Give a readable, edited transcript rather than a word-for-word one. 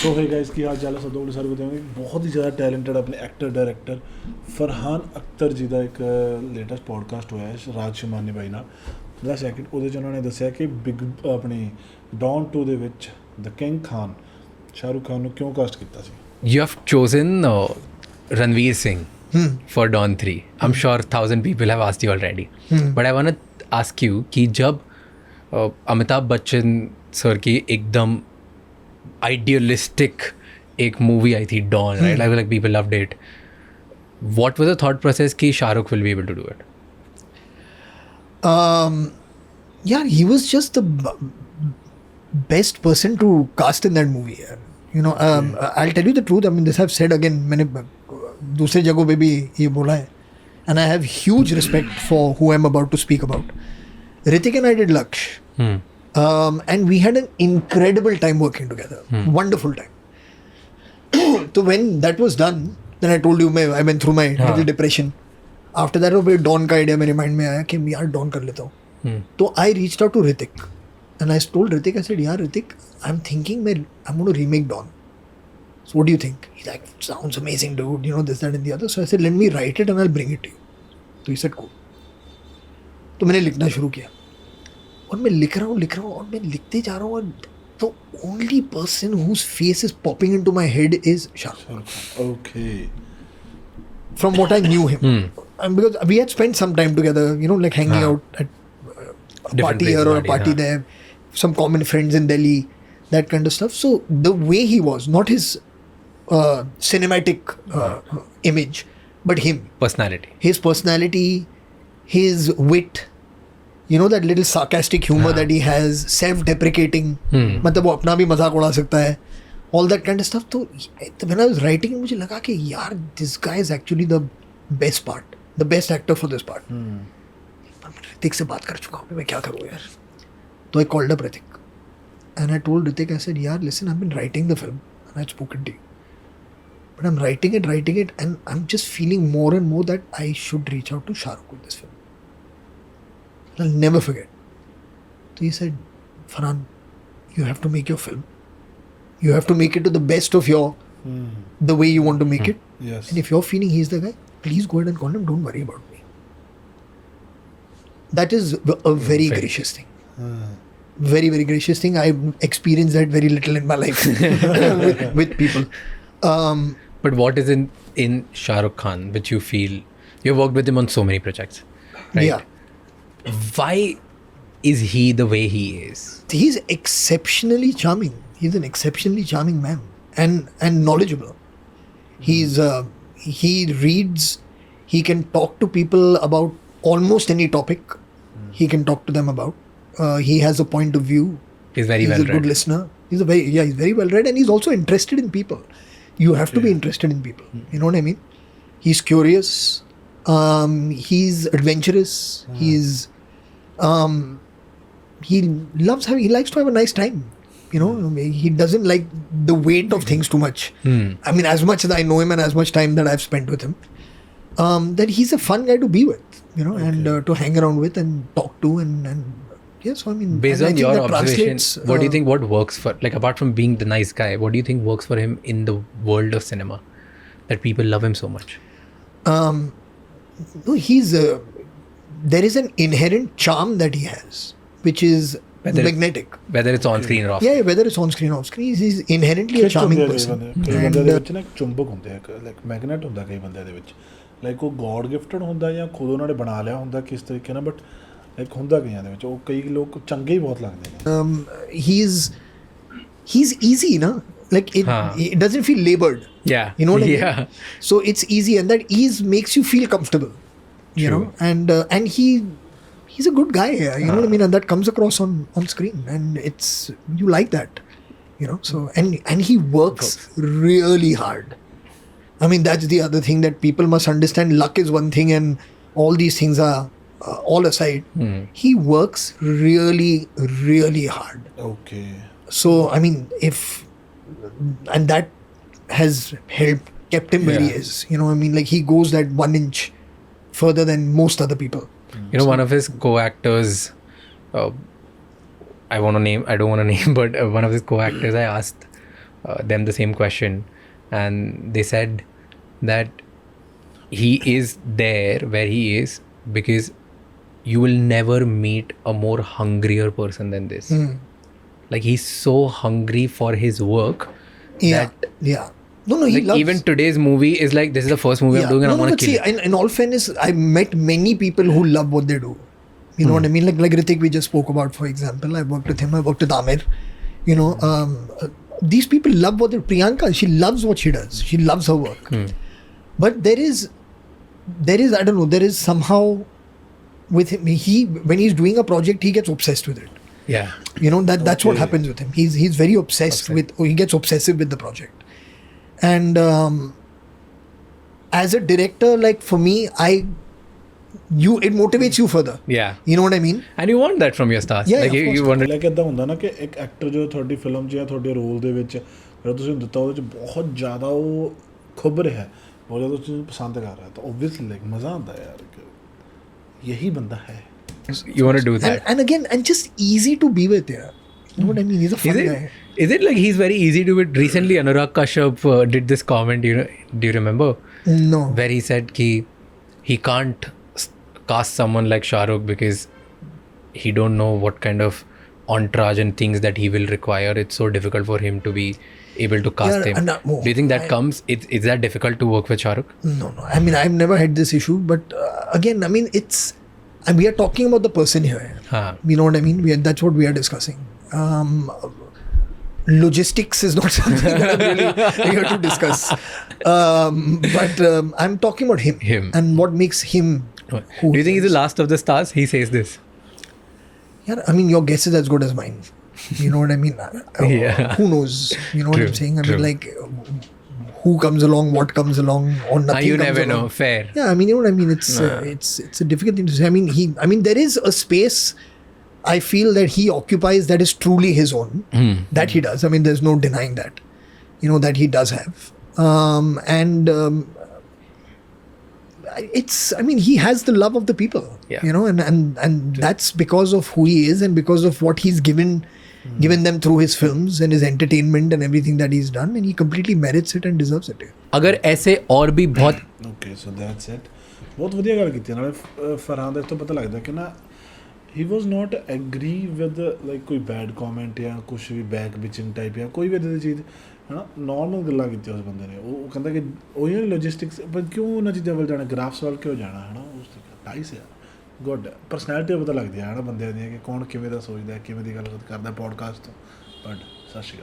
सो है गाइस की हाल चाल है सब सारे बताएंगे बहुत ही ज़्यादा टैलेंटेड अपने एक्टर डायरैक्टर फरहान अख्तर जी का एक लेटेस्ट पॉडकास्ट होया है राज शमानी भाई ਨਾਲ ਜਿਹੜਾ ਸੈਕਿੰਡ ਉਹਦੇ 'ਚ ਉਹਨਾਂ ਨੇ ਦੱਸਿਆ ਕਿ ਬਿਗ ਆਪਣੀ ਡੌਨ 2 ਦੇ ਵਿੱਚ ਦ ਕਿੰਗ ਖਾਨ ਸ਼ਾਹਰੁਖ ਖਾਨ ਨੂੰ ਕਿਉਂ ਕਾਸਟ ਕੀਤਾ ਸੀ. You have chosen Ranveer Singh for Dawn 3. I'm sure 1,000 people have asked you already. But I want to ask you कि जब अमिताभ बच्चन सर की एकदम idealistic एक मूवी आई थी Dawn, right? Like people loved it. What was the thought process कि Shah Rukh will be able to do it? Yeah, he was just the best person to cast in that movie. You know, I'll tell you the truth. I mean, this I've said again. मैंने दूसरे जगहों पे भी ये बोला है. And I have huge respect for who I'm about to speak about. Hrithik and I did Laksh. And we had an incredible time working together. Wonderful time. So when that was done, then I told you I went through my little depression. After that, वो Dawn का idea मेरे mind में आया कि मैं यार Dawn कर लेता हूँ. तो I reached out to Hrithik. And I told Hrithik, I said, yeah, Hrithik, I'm thinking I'm going to remake Dawn. So what do you think? He's like, sounds amazing, dude. You know, this, that and the other. So I said, let me write it and I'll bring it to you. So he said, cool. तो मैंने लिखना शुरू किया. और मैं लिख रहा हूँ और मैं लिखते जा रहा हूँ और the only person whose face is popping into my head is Shah Rukh. Okay. From what I knew him. And because we had spent some time together, you know, like hanging out at a party here or a party there, some common friends in Delhi, that kind of stuff. So the way he was, not his cinematic image, but him. Personality. His personality, his wit, you know, that little sarcastic humor that he has, self-deprecating, मतलब वो अपना भी मजाक उड़ा सकता है, all that kind of stuff. So when I was writing, मुझे लगा कि यार, this guy is actually the best part, the best actor for this part. पर मैं ऋतिक से बात कर चुका हूँ, मैं क्या करूँ यार. So I called up Hrithik and I told Hrithik, I said, यार, listen, I've been writing the film and I've spoken to you. But I'm writing it and I'm just feeling more and more that I should reach out to Shah Rukh with this film. I'll never forget. So he said, Farhan, you have to make your film. You have to make it to the best of the way you want to make it. Yes. And if you're feeling he's the guy, please go ahead and call him. Don't worry about me. That is a very gracious thing. Very, very gracious thing. I've experienced that very little in my life with people. But what is in Shah Rukh Khan which you feel, you've worked with him on so many projects, right? Yeah. Why is he the way he is? He's exceptionally charming. He's an exceptionally charming man and knowledgeable. He reads, he can talk to people about almost any topic. He can talk to them about. He has a point of view. He's very well read. He's a good listener. He's very well read, and he's also interested in people. You have to be interested in people. You know what I mean? He's curious. He's adventurous. He likes to have a nice time. You know, he doesn't like the weight of things too much. I mean, as much as I know him and as much time that I've spent with him, that he's a fun guy to be with, you know, and to hang around with and talk to and yes, I mean, based on your observation, what do you think? What works for, like, apart from being the nice guy, what do you think works for him in the world of cinema that people love him so much? No, there is an inherent charm that he has, which is magnetic. Whether it's on screen or off. Yeah, whether it's on screen or off screen, he's inherently a charming person. ਕਈ ਬੰਦੇ ਦੇ ਵਿੱਚ ਨਾ ਚੁੰਬਕ ਹੁੰਦੇ ਆ, like magnet ਹੁੰਦਾ ਕਈ ਬੰਦੇ ਦੇ ਵਿੱਚ, ਲਾਈਕ ਉਹ ਗੋਡ ਗਿਫਟਡ ਹੁੰਦਾ ਜਾਂ ਖੁਦ ਉਹਨਾਂ ਨੇ ਬਣਾ ਲਿਆ ਹੁੰਦਾ ਕਿਸ ਤਰੀਕੇ ਨਾਲ, ਬਟ ਲਾਈਕ ਹੁੰਦਾ ਕਈਆਂ ਦੇ ਵਿੱਚ ਉਹ ਕਈ ਲੋਕ ਚੰਗੇ ਹੀ ਬਹੁਤ ਲੱਗਦੇ ਨੇ. He's easy, na? Like it doesn't feel labored. Yeah. You know what I mean? So it's easy, and that ease makes you feel comfortable. You know, and he's a good guy. You know what I mean? And that comes across on screen, and you like that. You know, so and he works really hard. I mean, that's the other thing that people must understand. Luck is one thing, and all these things are all aside. He works really, really hard. Okay. So I mean, and that has kept him where he is. You know, I mean, like he goes that 1 inch further than most other people. You know, one of his co-actors, I don't want to name, but one of his co-actors, I asked, them the same question, and they said that he is there where he is because you will never meet a more hungrier person than this. Like, he's so hungry for his work that no, he like loves, even today's movie is like, this is the first movie I'm doing and I want to kill it. in all fairness, I met many people who love what they do. You know what I mean? Like Ritik, we just spoke about, for example. I worked with him. I worked with Amir. You know, these people love what they do. Priyanka, she loves what she does. She loves her work. But there is I don't know, there is somehow with him, when he's doing a project, he gets obsessed with it. Yeah. You know, that's what happens with him. He's very obsessed with, or he gets obsessive with the project. And as a director, like for me, it motivates you further. Yeah. You know what I mean? And you want that from your stars. Yeah, like of course. you want it. Like ਇੱਦਾਂ ਹੁੰਦਾ ਨਾ ਕਿ ਇੱਕ actor ਜੋ ਤੁਹਾਡੀ film 'ਚ ਜਾਂ ਤੁਹਾਡੇ ਰੋਲ ਦੇ ਵਿੱਚ ਜਿਹੜਾ ਤੁਸੀਂ ਦਿੱਤਾ ਉਹਦੇ 'ਚ ਬਹੁਤ ਜ਼ਿਆਦਾ ਉਹ ਖੁੱਭ ਰਿਹਾ ਬਹੁਤ ਜ਼ਿਆਦਾ ਤੁਸੀਂ ਪਸੰਦ ਕਰ ਰਿਹਾ ਤਾਂ ਓਬਵੀਅਸਲੀ ਲਾਈਕ ਮਜ਼ਾ ਆਉਂਦਾ ਯਾਰ ਕਿ ਯਹੀ ਬੰਦਾ ਹੈ. You want to do that. And again, and just easy to be with, yeah. You know what I mean? He's a fun guy. Is it like he's very easy to it? Recently, Anurag Kashyap did this comment, you know, do you remember? No. Where he said he can't cast someone like Shah Rukh because he don't know what kind of entourage and things that he will require. It's so difficult for him to be able to cast him. Do you think that is that difficult to work with Shah Rukh? No. I mean, I've never had this issue, but again, I mean, and we are talking about the person here. You know what I mean? That's what we are discussing. Logistics is not something that I'm really here to discuss. But I'm talking about him. And what makes him. Do you think he's the last of the stars? He says this. Yeah, I mean, your guess is as good as mine. You know what I mean? Yeah. Who knows? You know what I'm saying? I mean, like, who comes along, what comes along, or nothing. You comes never along. know. Fair. Yeah, I mean, you know what I mean? It's a difficult thing to say. I mean, there is a space I feel that he occupies that is truly his own. That he does. I mean, there's no denying that. You know, that he does have. I mean, he has the love of the people. Yeah. You know, and that's because of who he is and because of what he's given them through his films and his entertainment and everything that he's done, and he completely merits it and deserves it. अगर ऐसे और भी बहुत Okay, so that's it. बहुत ਵਧੀਆ ਗੱਲ ਕੀਤੀ ਨਾਲੇ ਫਰਹਾਨ ਦਾ ਇਸ ਤੋਂ ਪਤਾ ਲੱਗਦਾ ਕਿ ਨਾ he was not agree with like ਕੋਈ bad comment ਜਾਂ ਕੁਛ ਵੀ back bitching type ਜਾਂ ਕੋਈ ਵੀ ਇੱਦਾਂ ਦੀ ਚੀਜ਼ ਹੈ ਨਾ ਨੋਰਮਲ ਗੱਲਾਂ ਕੀਤੀਆਂ ਉਸ ਬੰਦੇ ਨੇ ਉਹ ਕਹਿੰਦਾ ਕਿ ਉਹੀ ਲੋਜਿਸਟਿਕਸ ਪਰ ਕਿਉਂ ਉਹਨਾਂ ਚੀਜ਼ਾਂ ਵੱਲ ਜਾਣਾ ਗ੍ਰਾਫਸ ਵੱਲ ਕਿਉਂ ਜਾਣਾ ਹੈ ਨਾ ਉਸ ਨਾਈਸ ਹੈ ਗੁੱਡ ਪਰਸਨੈਲਿਟੀ ਪਤਾ ਲੱਗਦੀ ਹੈ ਨਾ ਬੰਦਿਆਂ ਦੀਆਂ ਕਿ ਕੌਣ ਕਿਵੇਂ ਦਾ ਸੋਚਦਾ ਕਿਵੇਂ ਦੀ ਗੱਲ ਕਰਦਾ ਪੋਡਕਾਸਟ ਤੋਂ ਬਟ ਸਤਿ ਸ਼੍ਰੀ ਅਕਾਲ